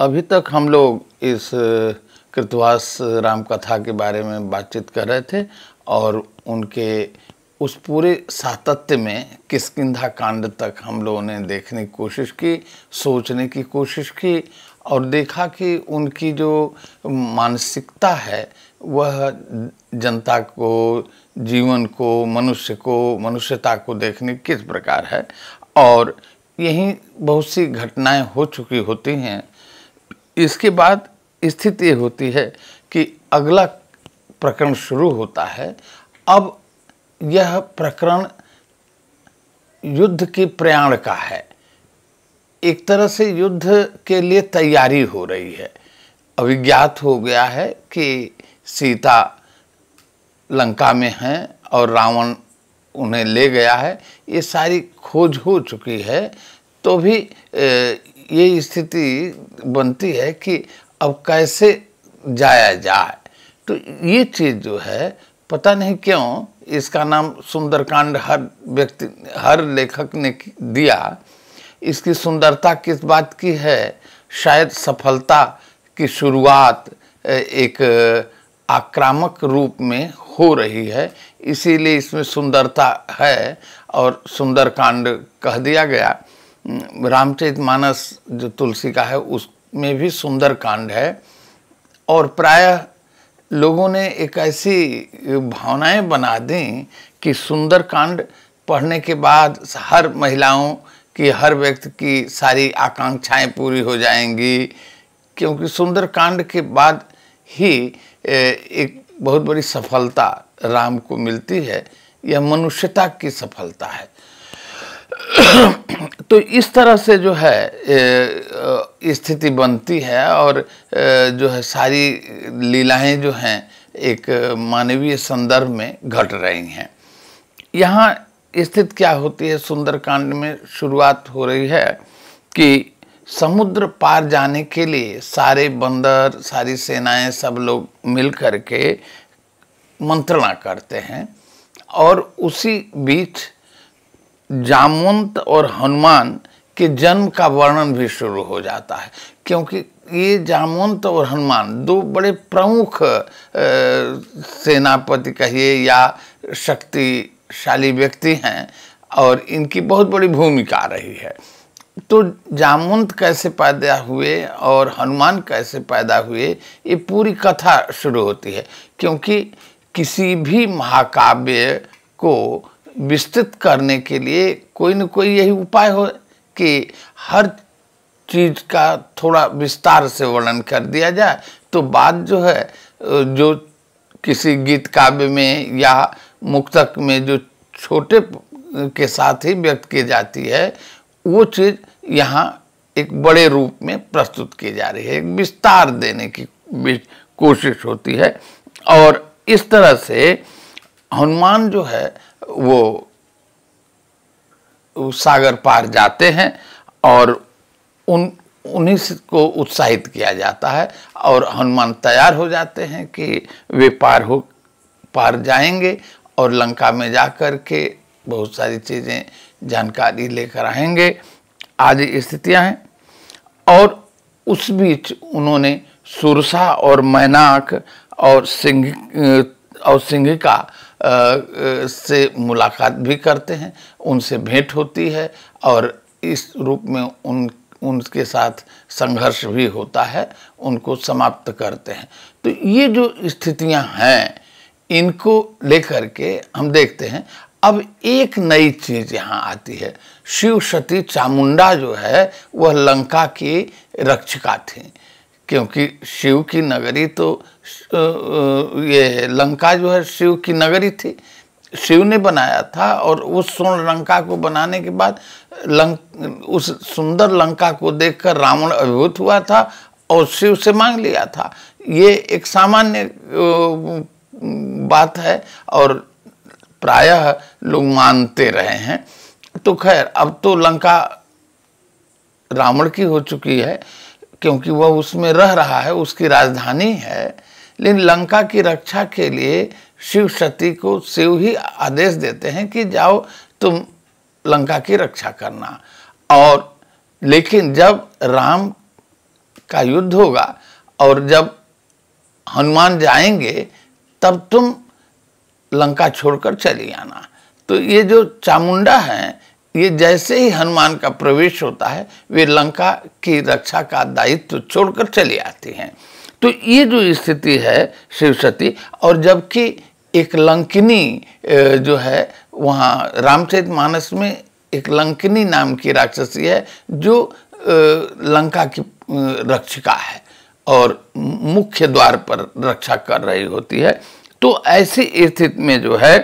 अभी तक हम लोग इस कृतवास राम कथा के बारे में बातचीत कर रहे थे और उनके उस पूरे सातत्य में किष्किंधा कांड तक हम लोगों ने देखने की कोशिश की, सोचने की कोशिश की और देखा कि उनकी जो मानसिकता है वह जनता को, जीवन को, मनुष्यता को देखने किस प्रकार है। और यही बहुत सी घटनाएं हो चुकी होती हैं। इसके बाद स्थिति ये होती है कि अगला प्रकरण शुरू होता है। अब यह प्रकरण युद्ध के प्रयाण का है। एक तरह से युद्ध के लिए तैयारी हो रही है। अभिज्ञात हो गया है कि सीता लंका में हैं और रावण उन्हें ले गया है। ये सारी खोज हो चुकी है, तो भी ये स्थिति बनती है कि अब कैसे जाया जाए। तो ये चीज़ जो है, पता नहीं क्यों इसका नाम सुंदरकांड हर लेखक ने दिया। इसकी सुंदरता किस बात की है? शायद सफलता की शुरुआत एक आक्रामक रूप में हो रही है, इसीलिए इसमें सुंदरता है और सुंदरकांड कह दिया गया। रामचरितमानस जो तुलसी का है उसमें भी सुंदरकांड है। और प्रायः लोगों ने एक ऐसी भावनाएं बना दी कि सुंदरकांड पढ़ने के बाद हर महिलाओं की, हर व्यक्ति की सारी आकांक्षाएं पूरी हो जाएंगी, क्योंकि सुंदरकांड के बाद ही एक बहुत बड़ी सफलता राम को मिलती है। यह मनुष्यता की सफलता है। तो इस तरह से जो है स्थिति बनती है और जो है सारी लीलाएं जो हैं एक मानवीय संदर्भ में घट रही हैं। यहाँ स्थिति क्या होती है? सुंदरकांड में शुरुआत हो रही है कि समुद्र पार जाने के लिए सारे बंदर, सारी सेनाएं, सब लोग मिल कर के मंत्रणा करते हैं। और उसी बीच जामवंत और हनुमान के जन्म का वर्णन भी शुरू हो जाता है, क्योंकि ये जामवंत और हनुमान दो बड़े प्रमुख सेनापति कहिए या शक्तिशाली व्यक्ति हैं और इनकी बहुत बड़ी भूमिका रही है। तो जामवंत कैसे पैदा हुए और हनुमान कैसे पैदा हुए, ये पूरी कथा शुरू होती है। क्योंकि किसी भी महाकाव्य को विस्तृत करने के लिए कोई न कोई यही उपाय हो कि हर चीज़ का थोड़ा विस्तार से वर्णन कर दिया जाए, तो बात जो है, जो किसी गीत काव्य में या मुक्तक में जो छोटे के साथ ही व्यक्त की जाती है, वो चीज़ यहाँ एक बड़े रूप में प्रस्तुत की जा रही है, एक विस्तार देने की कोशिश होती है। और इस तरह से हनुमान जो है वो सागर पार जाते हैं और उन्हीं को उत्साहित किया जाता है और हनुमान तैयार हो जाते हैं कि वे पार जाएंगे और लंका में जाकर के बहुत सारी चीज़ें, जानकारी लेकर आएंगे। आज स्थितियां हैं। और उस बीच उन्होंने सुरसा और मैनाक और सिंहिका से मुलाकात भी करते हैं, उनसे भेंट होती है और इस रूप में उनके साथ संघर्ष भी होता है, उनको समाप्त करते हैं। तो ये जो स्थितियां हैं, इनको लेकर के हम देखते हैं। अब एक नई चीज़ यहाँ आती है। शिव सती चामुंडा जो है वह लंका की रक्षिका थी, क्योंकि शिव की नगरी तो ये लंका जो है शिव की नगरी थी, शिव ने बनाया था। और उस स्वर्ण लंका को बनाने के बाद उस सुंदर लंका को देखकर रावण अभिभूत हुआ था और शिव से मांग लिया था। ये एक सामान्य बात है और प्रायः लोग मानते रहे हैं। तो खैर, अब तो लंका रावण की हो चुकी है, क्योंकि वह उसमें रह रहा है, उसकी राजधानी है। लेकिन लंका की रक्षा के लिए शिव सती को शिव ही आदेश देते हैं कि जाओ तुम लंका की रक्षा करना। और लेकिन जब राम का युद्ध होगा और जब हनुमान जाएंगे तब तुम लंका छोड़कर चली आना। तो ये जो चामुंडा हैं, ये जैसे ही हनुमान का प्रवेश होता है वे लंका की रक्षा का दायित्व छोड़कर चली आती हैं। तो ये जो स्थिति है शिव सती, और जबकि एक लंकिनी जो है वहाँ रामचरितमानस में एक लंकिनी नाम की राक्षसी है जो लंका की रक्षिका है और मुख्य द्वार पर रक्षा कर रही होती है। तो ऐसी स्थिति में जो है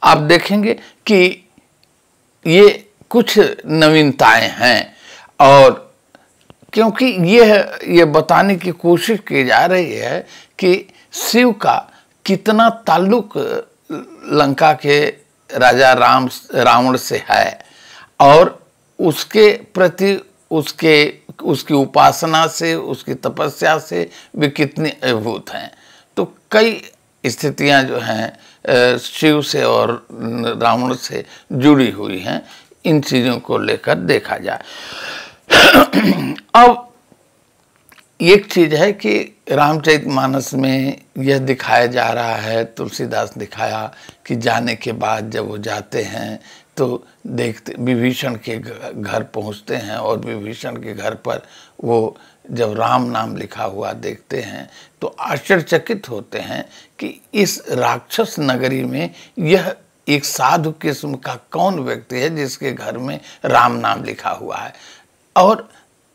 आप देखेंगे कि ये कुछ नवीनताएं हैं, और क्योंकि ये बताने की कोशिश की जा रही है कि शिव का कितना ताल्लुक लंका के राजा रावण से है और उसके प्रति उसकी उपासना से, उसकी तपस्या से वे कितने अभिभूत हैं। तो कई स्थितियां जो हैं शिव से और रावण से जुड़ी हुई हैं। इन चीज़ों को लेकर देखा जाए। अब एक चीज़ है कि रामचरितमानस में यह दिखाया जा रहा है, तुलसीदास दिखाया कि जाने के बाद जब वो जाते हैं तो देखते विभीषण के घर पहुंचते हैं और विभीषण के घर पर वो जब राम नाम लिखा हुआ देखते हैं तो आश्चर्यचकित होते हैं कि इस राक्षस नगरी में यह एक साधु किस्म का कौन व्यक्ति है जिसके घर में राम नाम लिखा हुआ है। और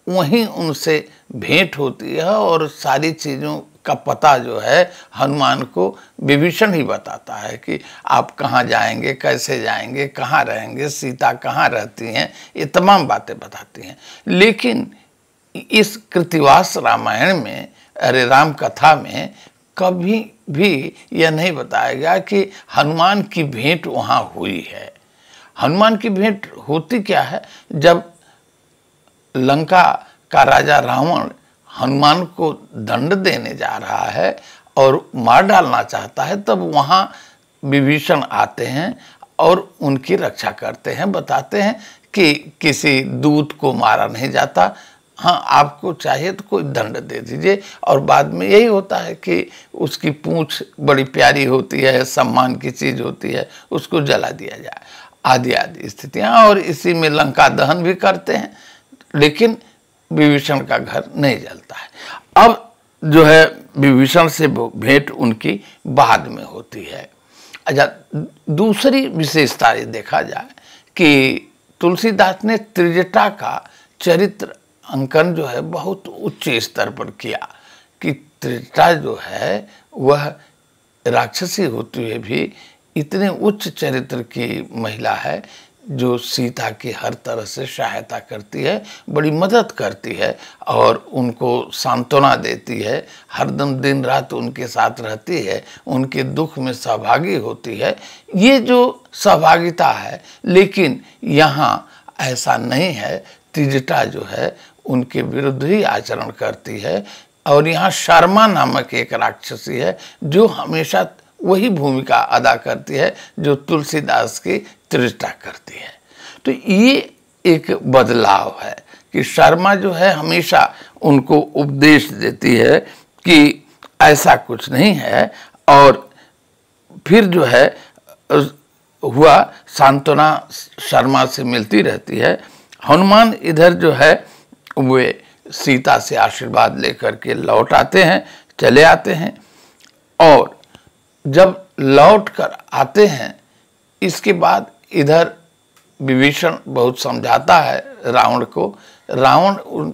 वहीं उनसे भेंट होती है और सारी चीज़ों का पता जो है हनुमान को विभीषण ही बताता है कि आप कहाँ जाएंगे, कैसे जाएंगे, कहाँ रहेंगे, सीता कहाँ रहती हैं, ये तमाम बातें बताती हैं। लेकिन इस कृतिवास रामायण में, अरे राम कथा में कभी भी यह नहीं बताया गया कि हनुमान की भेंट वहाँ हुई है। हनुमान की भेंट होती क्या है, जब लंका का राजा रावण हनुमान को दंड देने जा रहा है और मार डालना चाहता है, तब वहाँ विभीषण आते हैं और उनकी रक्षा करते हैं, बताते हैं कि किसी दूत को मारा नहीं जाता, हाँ आपको चाहिए तो कोई दंड दे दीजिए। और बाद में यही होता है कि उसकी पूंछ बड़ी प्यारी होती है, सम्मान की चीज़ होती है, उसको जला दिया जाए, आदि आदि स्थितियाँ। और इसी में लंका दहन भी करते हैं, लेकिन विभीषण का घर नहीं जलता है। अब जो है विभीषण से भेंट उनकी बाद में होती है। अच्छा, दूसरी विशेषता ये देखा जाए कि तुलसीदास ने त्रिजटा का चरित्र अंकन जो है बहुत उच्च स्तर पर किया कि त्रिजटा जो है वह राक्षसी होते हुए भी इतने उच्च चरित्र की महिला है जो सीता की हर तरह से सहायता करती है, बड़ी मदद करती है और उनको सांत्वना देती है, हरदम दिन रात उनके साथ रहती है, उनके दुख में सहभागी होती है। ये जो सहभागिता है, लेकिन यहाँ ऐसा नहीं है। त्रिजटा जो है उनके विरुद्ध ही आचरण करती है। और यहाँ शर्मा नामक एक राक्षसी है जो हमेशा वही भूमिका अदा करती है जो तुलसीदास की त्रिजटा करती है। तो ये एक बदलाव है कि शर्मा जो है हमेशा उनको उपदेश देती है कि ऐसा कुछ नहीं है, और फिर जो है हुआ सांत्वना शर्मा से मिलती रहती है। हनुमान इधर जो है वे सीता से आशीर्वाद लेकर के लौट आते हैं, चले आते हैं। और जब लौट कर आते हैं इसके बाद इधर विभीषण बहुत समझाता है रावण को। रावण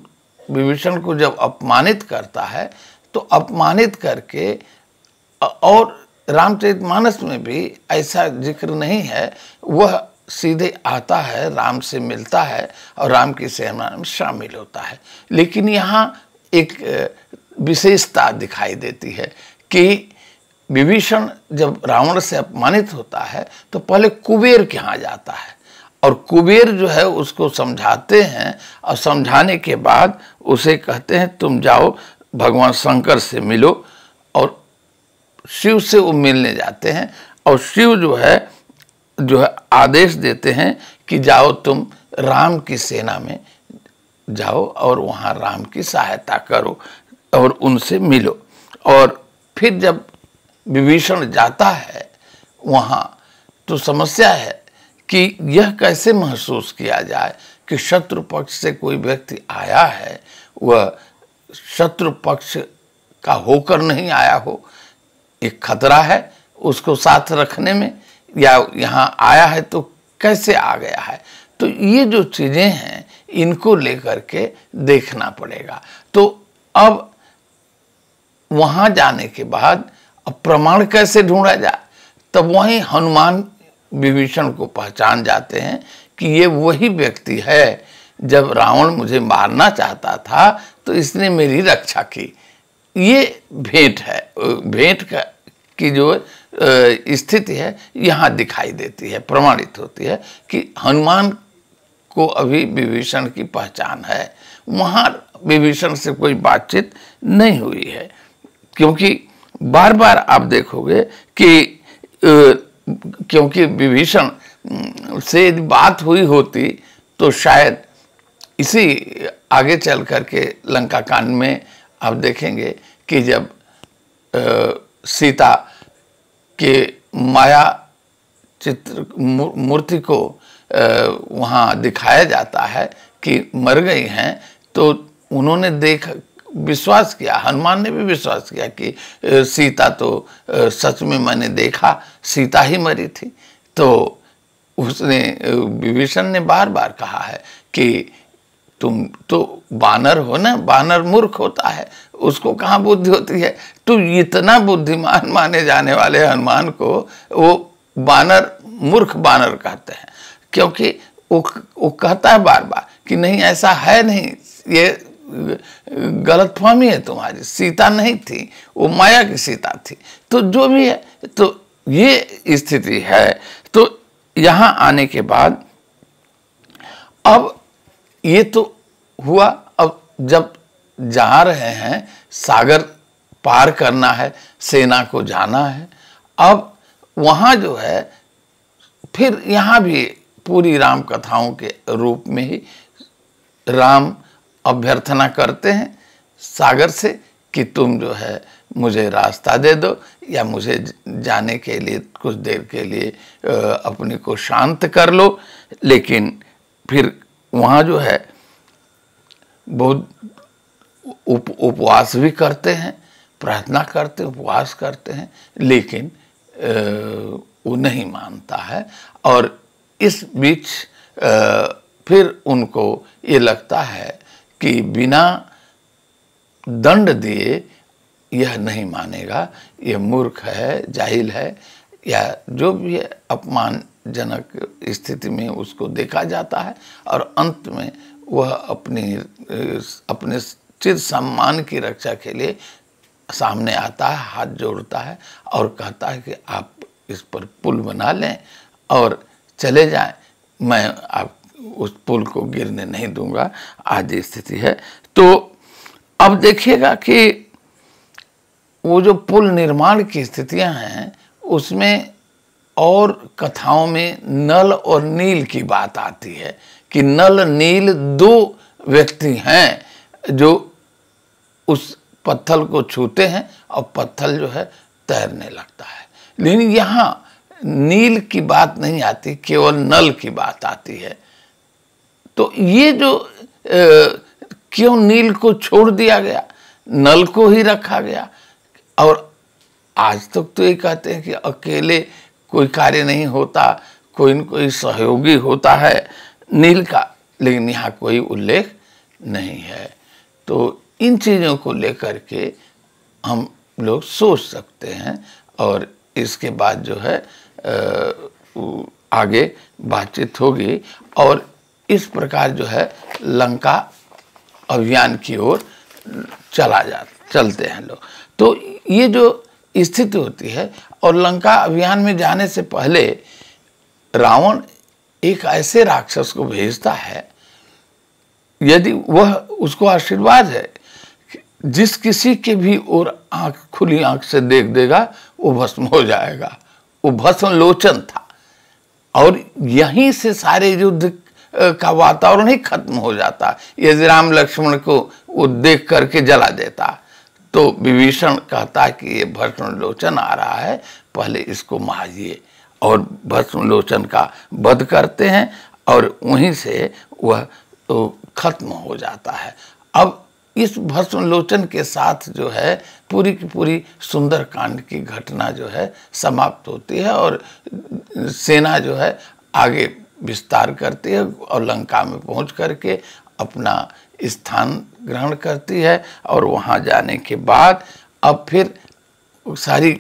विभीषण को जब अपमानित करता है तो अपमानित करके, और रामचरितमानस में भी ऐसा जिक्र नहीं है, वह सीधे आता है, राम से मिलता है और राम की सेना में शामिल होता है। लेकिन यहाँ एक विशेषता दिखाई देती है कि विभीषण जब रावण से अपमानित होता है तो पहले कुबेर के यहाँ जाता है और कुबेर जो है उसको समझाते हैं, और समझाने के बाद उसे कहते हैं तुम जाओ भगवान शंकर से मिलो। और शिव से वो मिलने जाते हैं और शिव जो है आदेश देते हैं कि जाओ तुम राम की सेना में जाओ और वहाँ राम की सहायता करो और उनसे मिलो। और फिर जब विभीषण जाता है वहाँ, तो समस्या है कि यह कैसे महसूस किया जाए कि शत्रु पक्ष से कोई व्यक्ति आया है, वह शत्रु पक्ष का होकर नहीं आया हो। एक खतरा है उसको साथ रखने में, या यहाँ आया है तो कैसे आ गया है। तो ये जो चीज़ें हैं इनको लेकर के देखना पड़ेगा। तो अब वहाँ जाने के बाद अब प्रमाण कैसे ढूंढा जाए, तब वहीं हनुमान विभीषण को पहचान जाते हैं कि ये वही व्यक्ति है, जब रावण मुझे मारना चाहता था तो इसने मेरी रक्षा की। ये भेंट है, भेंट की जो स्थिति है यहाँ दिखाई देती है, प्रमाणित होती है कि हनुमान को अभी विभीषण की पहचान है। वहाँ विभीषण से कोई बातचीत नहीं हुई है, क्योंकि बार बार आप देखोगे कि क्योंकि विभीषण से यदि बात हुई होती तो शायद इसी आगे चल करके लंका कांड में आप देखेंगे कि जब सीता के माया चित्र मूर्ति को वहाँ दिखाया जाता है कि मर गई हैं, तो उन्होंने विश्वास किया, हनुमान ने भी विश्वास किया कि सीता तो सच में मैंने देखा सीता ही मरी थी। तो उसने विभीषण ने बार बार कहा है कि तुम तो बानर हो ना, बानर मूर्ख होता है, उसको कहाँ बुद्धि होती है। तो इतना बुद्धिमान माने जाने वाले हनुमान को वो बानर, मूर्ख बानर कहते हैं, क्योंकि वो कहता है बार बार कि नहीं ऐसा है नहीं, ये गलतफहमी है तुम्हारी, सीता नहीं थी, वो माया की सीता थी। तो जो भी है, तो ये स्थिति है। तो यहाँ आने के बाद अब ये तो हुआ, अब जब जा रहे हैं, सागर पार करना है, सेना को जाना है, अब वहाँ जो है फिर यहाँ भी पूरी राम कथाओं के रूप में ही राम अभ्यर्थना करते हैं सागर से कि तुम जो है मुझे रास्ता दे दो, या मुझे जाने के लिए कुछ देर के लिए अपने को शांत कर लो। लेकिन फिर वहाँ जो है बहुत उपवास भी करते हैं, प्रार्थना करते, उपवास करते हैं, लेकिन वो नहीं मानता है। और इस बीच फिर उनको ये लगता है कि बिना दंड दिए यह नहीं मानेगा, यह मूर्ख है, जाहिल है, या जो भी है अपमानजनक स्थिति में उसको देखा जाता है। और अंत में वह अपने चिर सम्मान की रक्षा के लिए सामने आता है, हाथ जोड़ता है और कहता है कि आप इस पर पुल बना लें और चले जाएं, मैं आप उस पुल को गिरने नहीं दूंगा। आज स्थिति है। तो अब देखिएगा कि वो जो पुल निर्माण की स्थितियां हैं उसमें और कथाओं में नल और नील की बात आती है कि नल नील दो व्यक्ति हैं जो उस पत्थर को छूते हैं और पत्थर जो है तैरने लगता है। लेकिन यहाँ नील की बात नहीं आती, केवल नल की बात आती है। तो ये जो क्यों नील को छोड़ दिया गया, नल को ही रखा गया। और आज तक तो ये कहते हैं कि अकेले कोई कार्य नहीं होता, कोई न कोई सहयोगी होता है नील का, लेकिन यहाँ कोई उल्लेख नहीं है। तो इन चीज़ों को लेकर के हम लोग सोच सकते हैं और इसके बाद जो है आगे बातचीत होगी। और इस प्रकार जो है लंका अभियान की ओर चलते हैं लोग। तो ये जो स्थिति होती है, और लंका अभियान में जाने से पहले रावण एक ऐसे राक्षस को भेजता है, यदि वह उसको आशीर्वाद है, जिस किसी के भी और खुली आंख से देख देगा वो भस्म हो जाएगा। वो भस्म लोचन था। और यहीं से सारे युद्ध का वातावरण ही खत्म हो जाता। यदि राम लक्ष्मण को वो देख करके जला देता तो विभीषण कहता कि ये भस्म लोचन आ रहा है, पहले इसको मारिए, और भस्म लोचन का वध करते हैं और वहीं से वह तो खत्म हो जाता है। अब इस भस्म लोचन के साथ जो है पूरी की पूरी सुंदर कांड की घटना जो है समाप्त होती है और सेना जो है आगे विस्तार करती है और लंका में पहुंच करके अपना स्थान ग्रहण करती है। और वहां जाने के बाद अब फिर सारी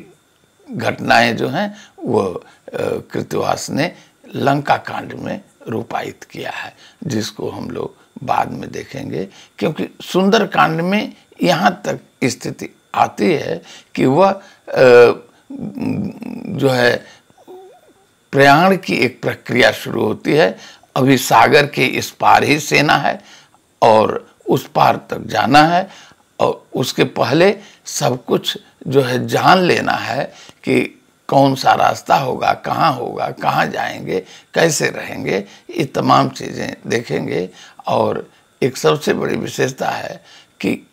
घटनाएं जो हैं वो कृतवास ने लंका कांड में रूपायित किया है, जिसको हम लोग बाद में देखेंगे। क्योंकि सुंदर कांड में यहाँ तक स्थिति आती है कि वह जो है प्रयाण की एक प्रक्रिया शुरू होती है। अभी सागर के इस पार ही सेना है और उस पार तक जाना है, और उसके पहले सब कुछ जो है जान लेना है कि कौन सा रास्ता होगा, कहाँ जाएंगे, कैसे रहेंगे, ये तमाम चीज़ें देखेंगे। और एक सबसे बड़ी विशेषता है कि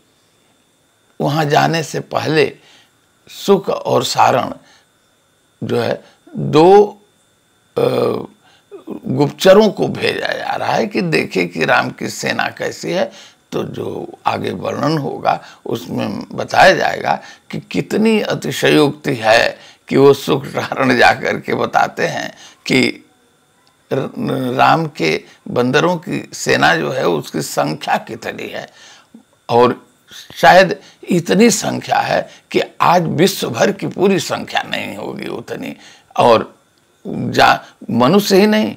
वहाँ जाने से पहले सुक और सारण जो है दो गुप्तचरों को भेजा जा रहा है कि देखे कि राम की सेना कैसी है। तो जो आगे वर्णन होगा उसमें बताया जाएगा कि कितनी अतिशयोक्ति है कि वो सुक सारण जाकर के बताते हैं कि राम के बंदरों की सेना जो है उसकी संख्या कितनी है, और शायद इतनी संख्या है कि आज विश्व भर की पूरी संख्या नहीं होगी उतनी, और मनुष्य ही नहीं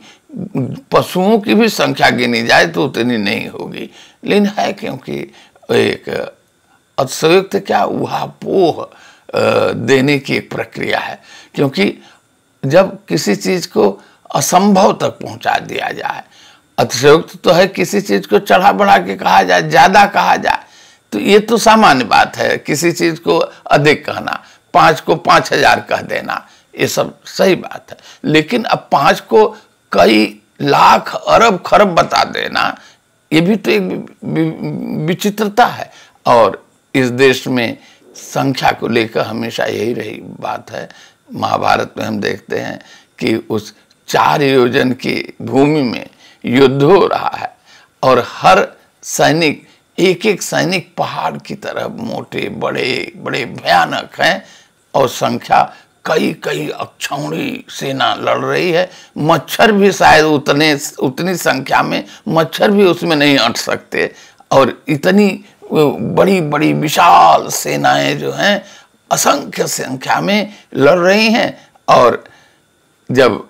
पशुओं की भी संख्या गिनी जाए तो उतनी नहीं होगी। लेकिन है क्योंकि एक अतिशयोक्ति क्या ऊहापोह देने की एक प्रक्रिया है। क्योंकि जब किसी चीज को असंभव तक पहुंचा दिया जाए, अतिशयोक्ति तो है किसी चीज को चढ़ा बढ़ा के कहा जाए, ज्यादा कहा जाए, तो ये तो सामान्य बात है। किसी चीज को अधिक कहना, 5 को 5000 कह देना, ये सब सही बात है। लेकिन अब 5 को कई लाख अरब खरब बता देना, ये भी तो एक विचित्रता है। और इस देश में संख्या को लेकर हमेशा यही रही बात है। महाभारत में हम देखते हैं कि उस 4 योजन की भूमि में युद्ध हो रहा है और हर सैनिक एक एक सैनिक पहाड़ की तरह मोटे बड़े बड़े भयानक हैं, और संख्या कई अक्षौणी सेना लड़ रही है। मच्छर भी शायद उतनी संख्या में मच्छर भी उसमें नहीं अट सकते, और इतनी बड़ी बड़ी विशाल सेनाएं जो हैं असंख्य संख्या में लड़ रही हैं। और जब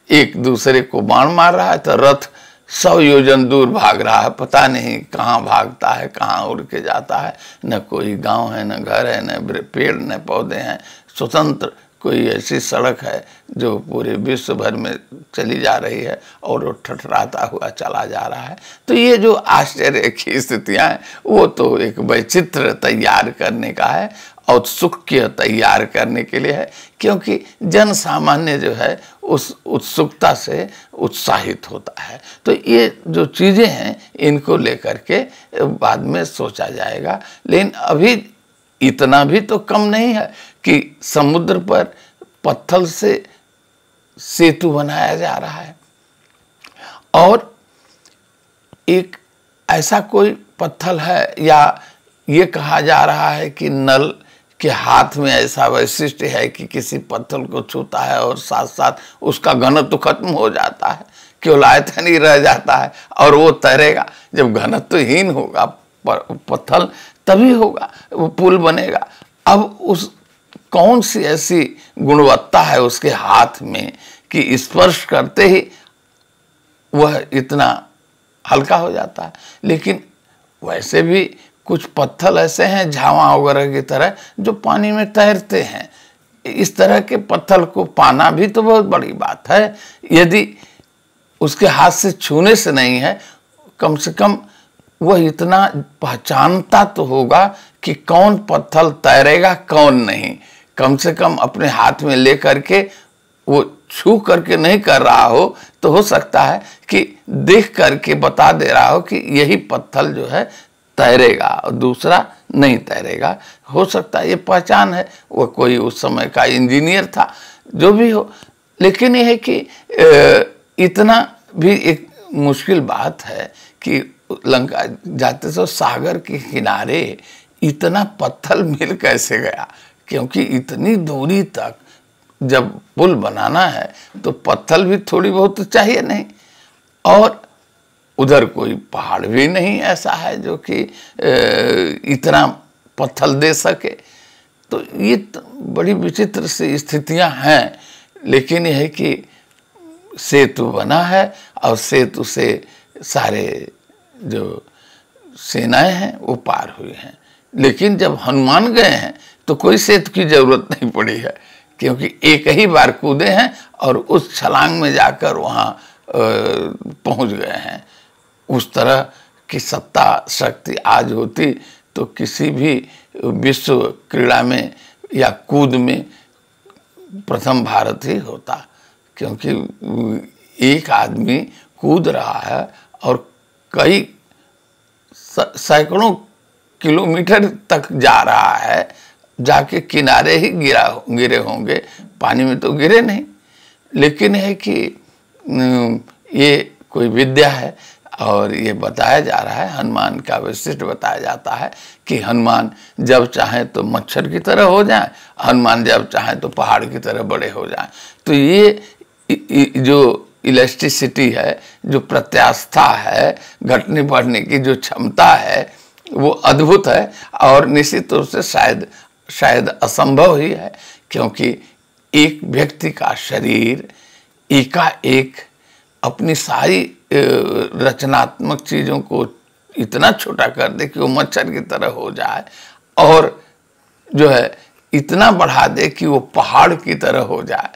एक दूसरे को बाण मार रहा है तो रथ 100 योजन दूर भाग रहा है, पता नहीं कहाँ भागता है, कहाँ उड़ के जाता है। न कोई गांव है, न घर है, न पेड़ न पौधे हैं, स्वतंत्र कोई ऐसी सड़क है जो पूरे विश्व भर में चली जा रही है और वो ठठराता हुआ चला जा रहा है। तो ये जो आश्चर्य की स्थितियाँ हैं वो तो एक वैचित्र तैयार करने का है, औत्सुक्य तैयार करने के लिए है, क्योंकि जन सामान्य जो है उस उत्सुकता से उत्साहित होता है। तो ये जो चीज़ें हैं इनको लेकर के बाद में सोचा जाएगा। लेकिन अभी इतना भी तो कम नहीं है कि समुद्र पर पत्थर से सेतु बनाया जा रहा है, और एक ऐसा कोई पत्थर है, या ये कहा जा रहा है कि नल के हाथ में ऐसा वैशिष्ट है कि किसी पत्थर को छूता है और साथ साथ उसका घनत्व खत्म हो जाता है, केवल आयतन ही रह जाता है और वो तैरेगा। जब घनत्वहीन होगा पत्थर तभी होगा वो पुल बनेगा। अब उस कौन सी ऐसी गुणवत्ता है उसके हाथ में कि स्पर्श करते ही वह इतना हल्का हो जाता है। लेकिन वैसे भी कुछ पत्थर ऐसे हैं झावा वगैरह की तरह जो पानी में तैरते हैं। इस तरह के पत्थर को पाना भी तो बहुत बड़ी बात है। यदि उसके हाथ से छूने से नहीं है, कम से कम वह इतना पहचानता तो होगा कि कौन पत्थर तैरेगा कौन नहीं। कम से कम अपने हाथ में ले करके वो छू करके नहीं कर रहा हो तो हो सकता है कि देख करके बता दे रहा हो कि यही पत्थर जो है तैरेगा और दूसरा नहीं तैरेगा। हो सकता है ये पहचान है, वो कोई उस समय का इंजीनियर था, जो भी हो। लेकिन यह है कि इतना भी एक मुश्किल बात है कि लंका जाते समय सागर के किनारे इतना पत्थर मिल कैसे गया, क्योंकि इतनी दूरी तक जब पुल बनाना है तो पत्थर भी थोड़ी बहुत तो चाहिए नहीं, और उधर कोई पहाड़ भी नहीं ऐसा है जो कि इतना पत्थर दे सके। तो ये बड़ी विचित्र सी स्थितियां हैं। लेकिन यह है कि सेतु बना है और सेतु से सारे जो सेनाएं हैं वो पार हुई हैं। लेकिन जब हनुमान गए हैं तो कोई सेतु की जरूरत नहीं पड़ी है, क्योंकि एक ही बार कूदे हैं और उस छलांग में जाकर वहाँ पहुँच गए हैं। उस तरह की सत्ता शक्ति आज होती तो किसी भी विश्व क्रीड़ा में या कूद में प्रथम भारत ही होता, क्योंकि एक आदमी कूद रहा है और कई सैकड़ों किलोमीटर तक जा रहा है, जाके किनारे ही गिरे होंगे, पानी में तो गिरे नहीं। लेकिन है कि ये कोई विद्या है और ये बताया जा रहा है, हनुमान का वैशिष्ट बताया जाता है कि हनुमान जब चाहे तो मच्छर की तरह हो जाए, हनुमान जब चाहे तो पहाड़ की तरह बड़े हो जाए। तो ये जो इलास्टिसिटी है, जो प्रत्यास्था है, घटने बढ़ने की जो क्षमता है, वो अद्भुत है और निश्चित रूप से शायद असंभव ही है, क्योंकि एक व्यक्ति का शरीर एकाएक अपनी सारी रचनात्मक चीज़ों को इतना छोटा कर दे कि वो मच्छर की तरह हो जाए, और जो है इतना बढ़ा दे कि वो पहाड़ की तरह हो जाए।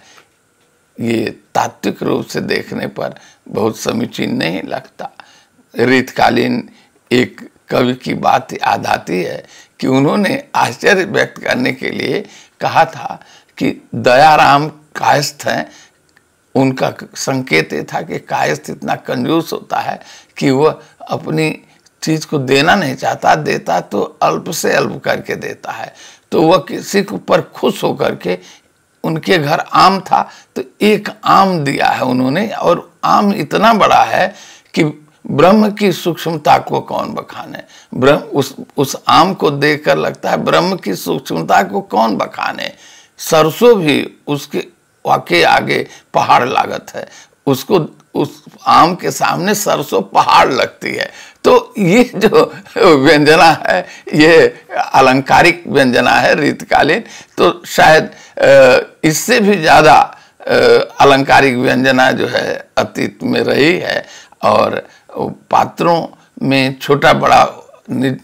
ये तात्विक रूप से देखने पर बहुत समीचीन नहीं लगता। रीतकालीन एक कवि की बात याद आती है कि उन्होंने आश्चर्य व्यक्त करने के लिए कहा था कि दयाराम कायस्थ हैं। उनका संकेत ये था कि कायस्थ इतना कंजूस होता है कि वह अपनी चीज़ को देना नहीं चाहता, देता तो अल्प से अल्प करके देता है। तो वह किसी के ऊपर खुश होकर के, उनके घर आम था तो एक आम दिया है उन्होंने, और आम इतना बड़ा है कि ब्रह्म की सूक्ष्मता को कौन बखाने। ब्रह्म उस आम को देखकर लगता है ब्रह्म की सूक्ष्मता को कौन बखाने। सरसों भी उसके वाकई आगे पहाड़ लागत है, उसको उस आम के सामने सरसों पहाड़ लगती है। तो ये जो व्यंजना है, ये अलंकारिक व्यंजना है रीतकालीन। तो शायद इससे भी ज़्यादा अलंकारिक व्यंजना जो है अतीत में रही है, और पात्रों में छोटा बड़ा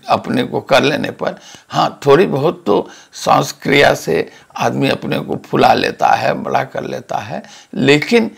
अपने को कर लेने पर, हाँ थोड़ी बहुत तो सांसक्रिया से आदमी अपने को फुला लेता है, बड़ा कर लेता है। लेकिन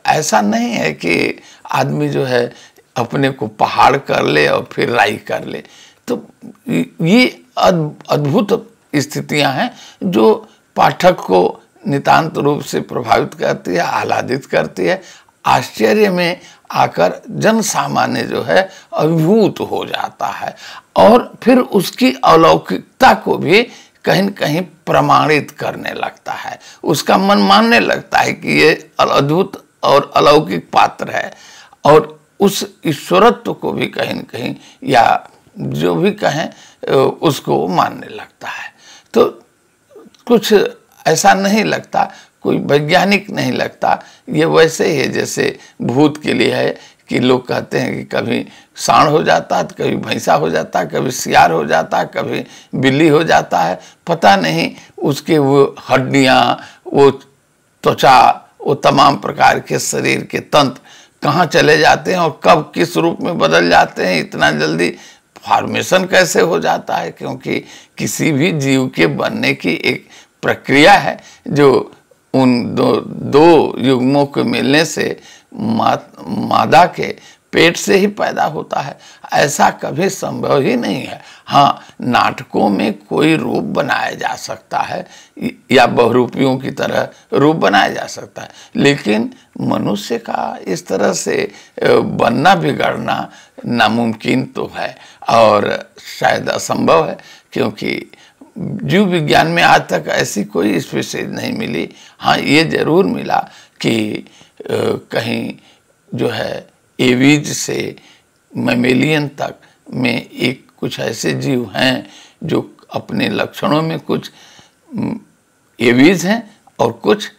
ऐसा नहीं है कि आदमी जो है अपने को पहाड़ कर ले और फिर राई कर ले। तो ये अद्भुत स्थितियां हैं जो पाठक को नितांत रूप से प्रभावित करती है, आह्लादित करती है। आश्चर्य में आकर जन सामान्य जो है अभिभूत हो जाता है, और फिर उसकी अलौकिकता को भी कहीं न कहीं प्रमाणित करने लगता है। उसका मन मानने लगता है कि ये अद्भुत और अलौकिक पात्र है, और उस ईश्वरत्व को भी कहीं न कहीं, या जो भी कहें, उसको मानने लगता है। तो कुछ ऐसा नहीं लगता, कोई वैज्ञानिक नहीं लगता। ये वैसे ही है जैसे भूत के लिए है कि लोग कहते हैं कि कभी सांड हो जाता है, कभी भैंसा हो जाता है, कभी सियार हो जाता है, कभी बिल्ली हो जाता है। पता नहीं उसके वो हड्डियाँ, वो त्वचा, वो तमाम प्रकार के शरीर के तंत्र कहाँ चले जाते हैं और कब किस रूप में बदल जाते हैं, इतना जल्दी फॉर्मेशन कैसे हो जाता है। क्योंकि किसी भी जीव के बनने की एक प्रक्रिया है जो उन दो युग्मों के मिलने से मादा के पेट से ही पैदा होता है, ऐसा कभी संभव ही नहीं है। हाँ, नाटकों में कोई रूप बनाया जा सकता है या बहुरूपियों की तरह रूप बनाया जा सकता है, लेकिन मनुष्य का इस तरह से बनना बिगड़ना नामुमकिन तो है और शायद असंभव है, क्योंकि जीव विज्ञान में आज तक ऐसी कोई स्पीशीज नहीं मिली। हाँ, ये जरूर मिला कि कहीं जो है एवीज से मैमेलियन तक में एक कुछ ऐसे जीव हैं जो अपने लक्षणों में कुछ एवीज हैं और कुछ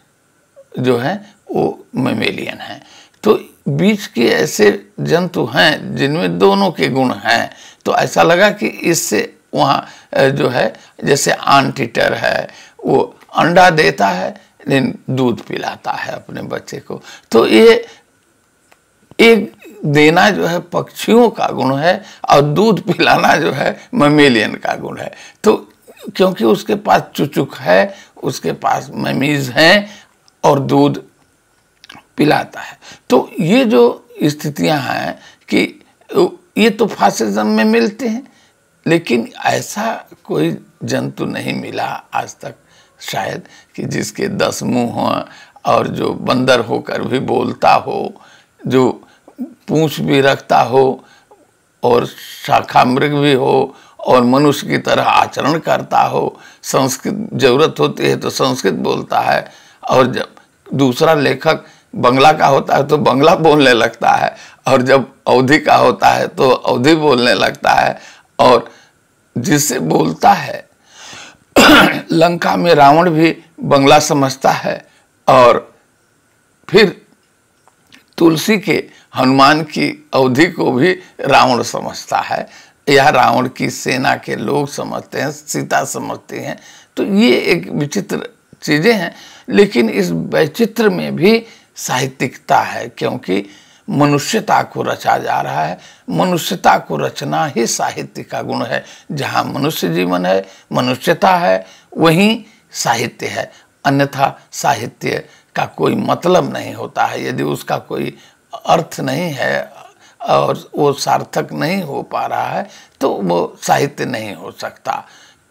जो है वो मैमेलियन हैं। तो बीच के ऐसे जंतु हैं जिनमें दोनों के गुण हैं। तो ऐसा लगा कि इससे वहाँ जो है, जैसे आंटीटर है, वो अंडा देता है लेकिन दूध पिलाता है अपने बच्चे को। तो ये एक देना जो है पक्षियों का गुण है और दूध पिलाना जो है मैमेलियन का गुण है। तो क्योंकि उसके पास चुचुक है, उसके पास मैमीज हैं और दूध पिलाता है। तो ये जो स्थितियां हैं कि ये तो फासिज्म में मिलते हैं, लेकिन ऐसा कोई जंतु नहीं मिला आज तक शायद कि जिसके 10 मुंह हों और जो बंदर होकर भी बोलता हो, जो पूंछ भी रखता हो और शाखा मृग भी हो और मनुष्य की तरह आचरण करता हो। संस्कृत जरूरत होती है तो संस्कृत बोलता है, और जब दूसरा लेखक बंगला का होता है तो बंगला बोलने लगता है, और जब अवधी का होता है तो अवधी बोलने लगता है। और जिससे बोलता है लंका में रावण भी बंगला समझता है, और फिर तुलसी के हनुमान की अवधि को भी रावण समझता है, या रावण की सेना के लोग समझते हैं, सीता समझती हैं। तो ये एक विचित्र चीज़ें हैं, लेकिन इस वैचित्र में भी साहित्यिकता है, क्योंकि मनुष्यता को रचा जा रहा है। मनुष्यता को रचना ही साहित्य का गुण है। जहाँ मनुष्य जीवन है, मनुष्यता है, वहीं साहित्य है। अन्यथा साहित्य का कोई मतलब नहीं होता है। यदि उसका कोई अर्थ नहीं है और वो सार्थक नहीं हो पा रहा है तो वो साहित्य नहीं हो सकता।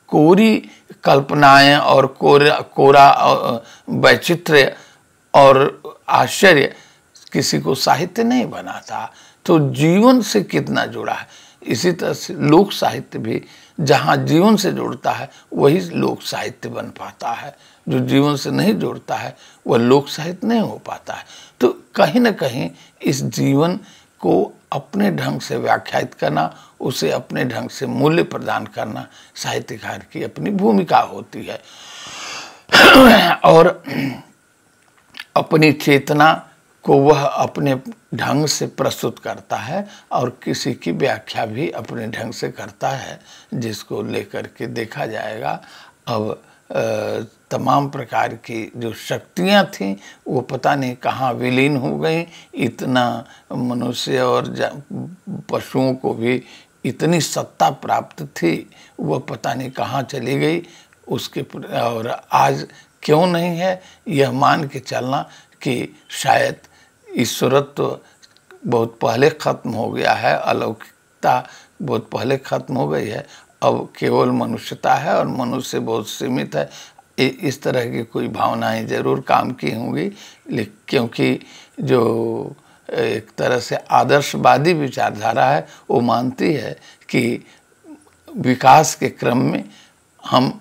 कोरी कल्पनाएं और कोरा वैचित्र्य और आश्चर्य किसी को साहित्य नहीं बनाता। तो जीवन से कितना जुड़ा है, इसी तरह से लोक साहित्य भी जहाँ जीवन से जुड़ता है वही लोक साहित्य बन पाता है। जो जीवन से नहीं जुड़ता है वह लोक साहित्य नहीं हो पाता है। तो कहीं ना कहीं इस जीवन को अपने ढंग से व्याख्यायित करना, उसे अपने ढंग से मूल्य प्रदान करना साहित्यकार की अपनी भूमिका होती है। और अपनी चेतना को वह अपने ढंग से प्रस्तुत करता है और किसी की व्याख्या भी अपने ढंग से करता है, जिसको लेकर के देखा जाएगा। अब तमाम प्रकार की जो शक्तियाँ थीं वो पता नहीं कहाँ विलीन हो गई। इतना मनुष्य और पशुओं को भी इतनी सत्ता प्राप्त थी, वह पता नहीं कहाँ चली गई। उसके और आज क्यों नहीं है, यह मान के चलना कि शायद ईश्वरत्व तो बहुत पहले ख़त्म हो गया है, अलौकिकता बहुत पहले ख़त्म हो गई है, अब केवल मनुष्यता है और मनुष्य बहुत सीमित है। इस तरह की कोई भावनाएं ज़रूर काम की होंगी, क्योंकि जो एक तरह से आदर्शवादी विचारधारा है वो मानती है कि विकास के क्रम में हम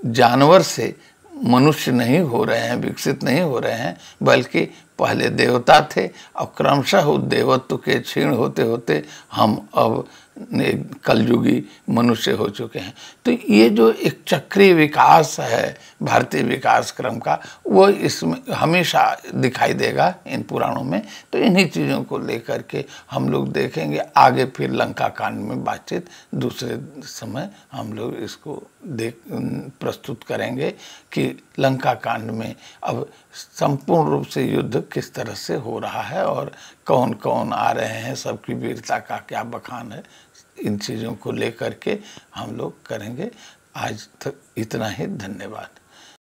जानवर से मनुष्य नहीं हो रहे हैं, विकसित नहीं हो रहे हैं, बल्कि पहले देवता थे और क्रमशः उस देवत्व के क्षीण होते होते हम अब कलयुगी मनुष्य हो चुके हैं। तो ये जो एक चक्रीय विकास है भारतीय विकास क्रम का, वो इसमें हमेशा दिखाई देगा इन पुराणों में। तो इन्हीं चीज़ों को लेकर के हम लोग देखेंगे आगे। फिर लंका कांड में बातचीत दूसरे समय हम लोग इसको प्रस्तुत करेंगे कि लंका कांड में अब संपूर्ण रूप से युद्ध किस तरह से हो रहा है और कौन कौन आ रहे हैं, सबकी वीरता का क्या बखान है। इन चीज़ों को लेकर के हम लोग करेंगे। आज तक इतना ही, धन्यवाद।